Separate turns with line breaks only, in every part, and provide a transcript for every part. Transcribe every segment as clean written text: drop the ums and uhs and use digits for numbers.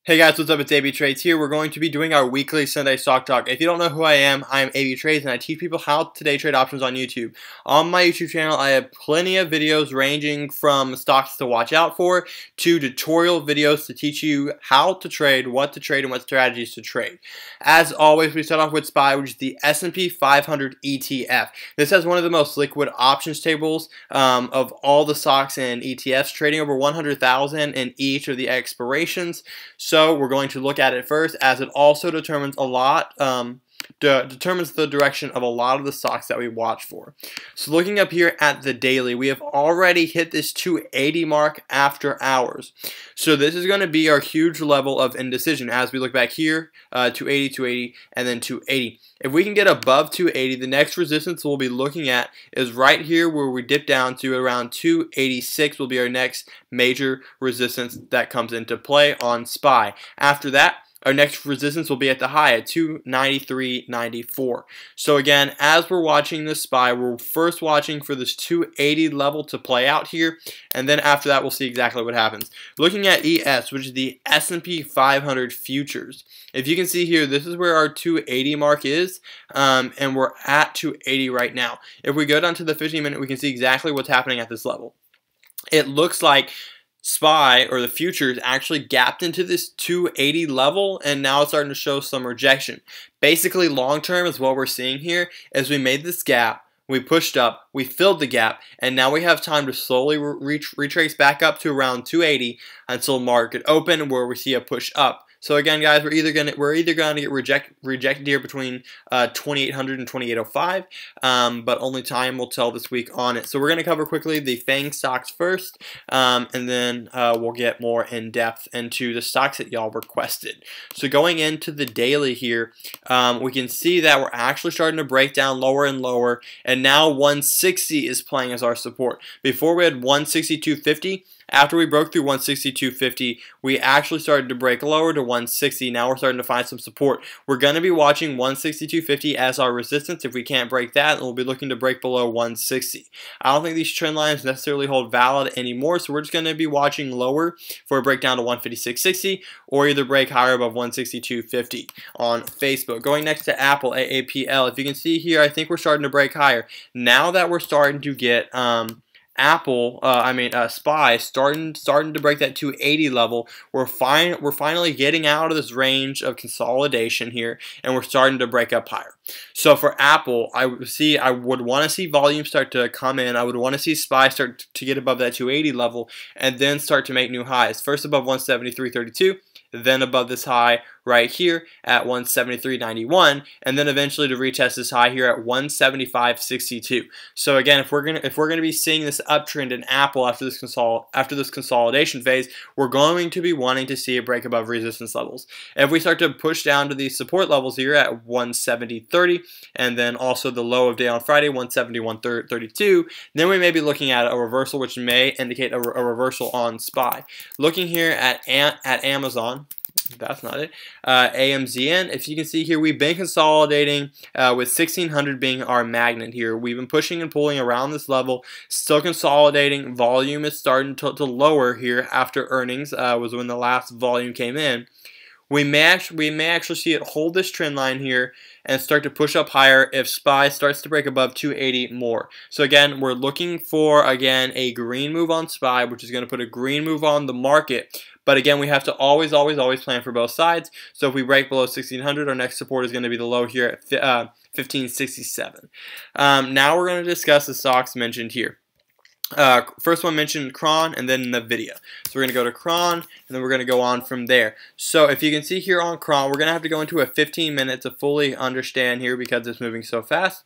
Hey guys, what's up? It's AB Trades here. We're going to be doing our weekly Sunday stock talk. If you don't know who I am AB Trades, and I teach people how to day trade options on YouTube. On my YouTube channel, I have plenty of videos ranging from stocks to watch out for to tutorial videos to teach you how to trade, and what strategies to trade. As always, we start off with SPY, which is the S&P 500 ETF. This has one of the most liquid options tables of all the stocks and ETFs, trading over 100,000 in each of the expirations. So we're going to look at it first, as it also determines determines the direction of a lot of the stocks that we watch for. So looking up here at the daily, we have already hit this 280 mark after hours. So this is going to be our huge level of indecision as we look back here, 280, 280, and then 280. If we can get above 280, the next resistance we'll be looking at is right here where we dip down to around 286 will be our next major resistance that comes into play on SPY. After that, our next resistance will be at the high at 293.94. So again, as we're watching this SPY, we're first watching for this 280 level to play out here, and then after that we'll see exactly what happens. Looking at ES, which is the S&P 500 futures. If you can see here, this is where our 280 mark is, and we're at 280 right now. If we go down to the 15-minute, we can see exactly what's happening at this level. It looks like SPY, or the futures, actually gapped into this 280 level, and now it's starting to show some rejection. Basically, long term is what we're seeing here, is we made this gap, we pushed up, we filled the gap, and now we have time to slowly retrace back up to around 280 until market open, where we see a push up. So again, guys, we're either gonna get rejected here between 2800 and 2805, but only time will tell this week on it. So we're gonna cover quickly the FANG stocks first, and then we'll get more in depth into the stocks that y'all requested. So going into the daily here, we can see that we're actually starting to break down lower and lower, and now 160 is playing as our support. Before we had 162.50. After we broke through 162.50, we actually started to break lower to 160. Now we're starting to find some support. We're going to be watching 162.50 as our resistance. If we can't break that, we'll be looking to break below 160. I don't think these trend lines necessarily hold valid anymore, so we're just going to be watching lower for a breakdown to 156.60 or either break higher above 162.50 on Facebook. Going next to Apple, AAPL. If you can see here, I think we're starting to break higher. Now that we're starting to get SPY starting to break that 280 level. We're finally getting out of this range of consolidation here, and we're starting to break up higher. So for Apple, I would want to see volume start to come in. I would want to see SPY start to get above that 280 level, and then start to make new highs. First above 173.32. Then above this high right here at 173.91, and then eventually to retest this high here at 175.62. So again, if we're gonna be seeing this uptrend in Apple after this consolidation phase, we're going to be wanting to see a break above resistance levels. If we start to push down to these support levels here at 170.30, and then also the low of day on Friday 171.32, then we may be looking at a reversal, which may indicate a reversal on SPY. Looking here at Amazon. That's not it. AMZN, if you can see here, we've been consolidating with 1600 being our magnet here. We've been pushing and pulling around this level, still consolidating. Volume is starting to lower here after earnings, was when the last volume came in. We may actually see it hold this trend line here and start to push up higher if SPY starts to break above 280 more. So again, we're looking for, again, a green move on SPY, which is going to put a green move on the market. But again, we have to always plan for both sides. So if we break below 1600, our next support is going to be the low here at 1567. Now we're going to discuss the stocks mentioned here. First one mentioned Cron, and then NVIDIA. So we're going to go to Cron, and then we're going to go on from there. So if you can see here on Cron, we're going to have to go into a 15-minute to fully understand here because it's moving so fast.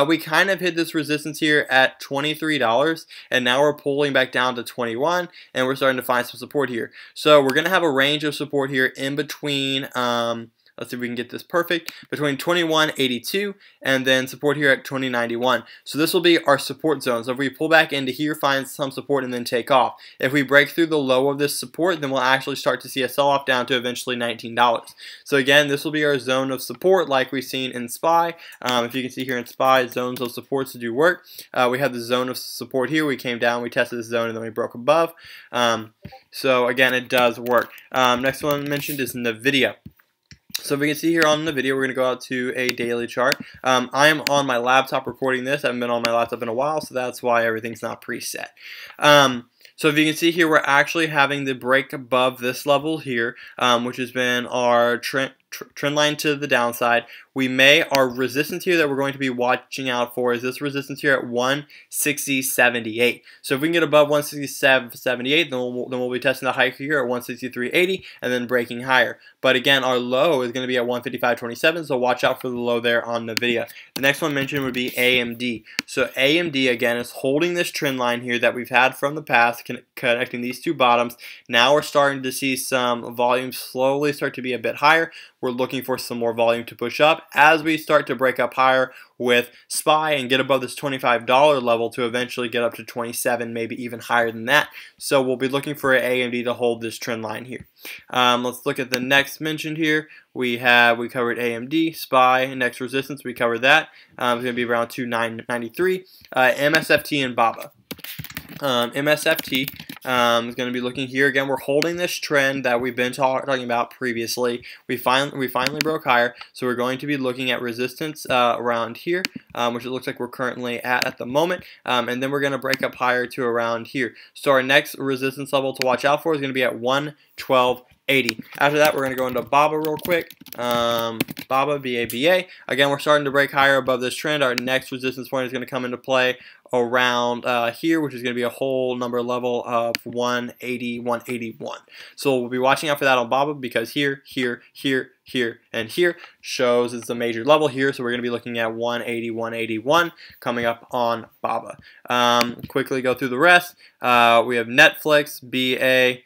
We kind of hit this resistance here at $23, and now we're pulling back down to 21, and we're starting to find some support here. So we're going to have a range of support here in between let's see if we can get this perfect, between 21.82 and then support here at 20.91. So this will be our support zone. So if we pull back into here, find some support and then take off. If we break through the low of this support, then we'll actually start to see a sell-off down to eventually $19. So again, this will be our zone of support like we've seen in SPY. If you can see here in SPY, zones of supports do work. We have the zone of support here. We came down, we tested this zone, and then we broke above. So again, it does work. Next one mentioned is NVIDIA. So if we can see here on the video, we're going to go out to a daily chart. I am on my laptop recording this. I haven't been on my laptop in a while, so that's why everything's not preset. So if you can see here, we're actually having the break above this level here, which has been our trend line to the downside. Our resistance here that we're going to be watching out for is this resistance here at 160.78. So if we can get above 167.78, then we'll be testing the high here at 163.80 and then breaking higher. But again, our low is going to be at 155.27, so watch out for the low there on NVIDIA. The next one mentioned would be AMD. So AMD again is holding this trend line here that we've had from the past, connecting these two bottoms. Now we're starting to see some volume slowly start to be a bit higher. We're looking for some more volume to push up as we start to break up higher with SPY and get above this $25 level to eventually get up to 27, maybe even higher than that. So we'll be looking for AMD to hold this trend line here. Let's look at the next mentioned here. We covered AMD, SPY, next resistance, we covered that. It's going to be around 293. MSFT and BABA. MSFT is going to be looking here again. We're holding this trend that we've been talking about previously. We finally broke higher, so we're going to be looking at resistance around here, which it looks like we're currently at the moment, and then we're going to break up higher to around here. So our next resistance level to watch out for is going to be at 112.80. After that, we're going to go into BABA real quick. BABA, BABA. Again, we're starting to break higher above this trend. Our next resistance point is going to come into play around here, which is going to be a whole number level of 180, 181. So we'll be watching out for that on BABA because here, and here shows it's a major level here. So we're going to be looking at 180, 181 coming up on BABA. Quickly go through the rest. We have Netflix, BA,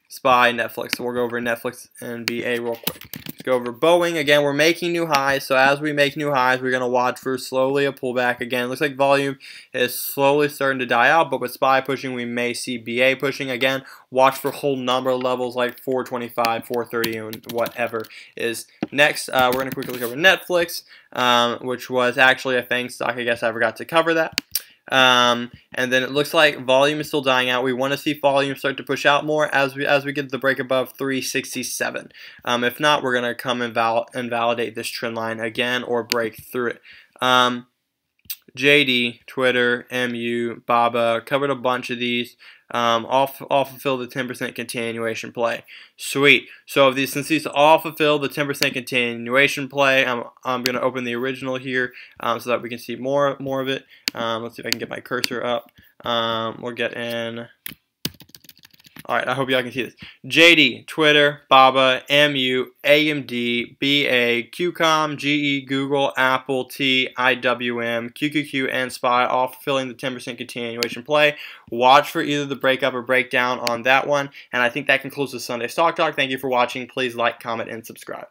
SPY, Netflix. So we'll go over Netflix and BA real quick. Let's go over Boeing. Again, we're making new highs. So as we make new highs, we're going to watch for slowly a pullback. Again, looks like volume is slowly starting to die out, but with SPY pushing, we may see BA pushing. Again, watch for whole number levels like 425, 430, and whatever is next. We're going to quickly look over Netflix, which was actually a FANG stock. I guess I forgot to cover that. And then it looks like volume is still dying out. We want to see volume start to push out more as we get the break above 367. If not, we're going to come and validate this trend line again or break through it. JD, Twitter, MU, BABA, covered a bunch of these. All fulfill the 10% continuation play. Sweet. So since these all fulfill the 10% continuation play, I'm going to open the original here so that we can see more of it. Let's see if I can get my cursor up. We'll get in. Alright, I hope y'all can see this. JD, Twitter, BABA, MU, AMD, BA, QCOM, GE, Google, Apple, T, IWM, QQQ, and SPY, all fulfilling the 10% continuation play. Watch for either the breakup or breakdown on that one. And I think that concludes the Sunday Stock Talk. Thank you for watching. Please like, comment, and subscribe.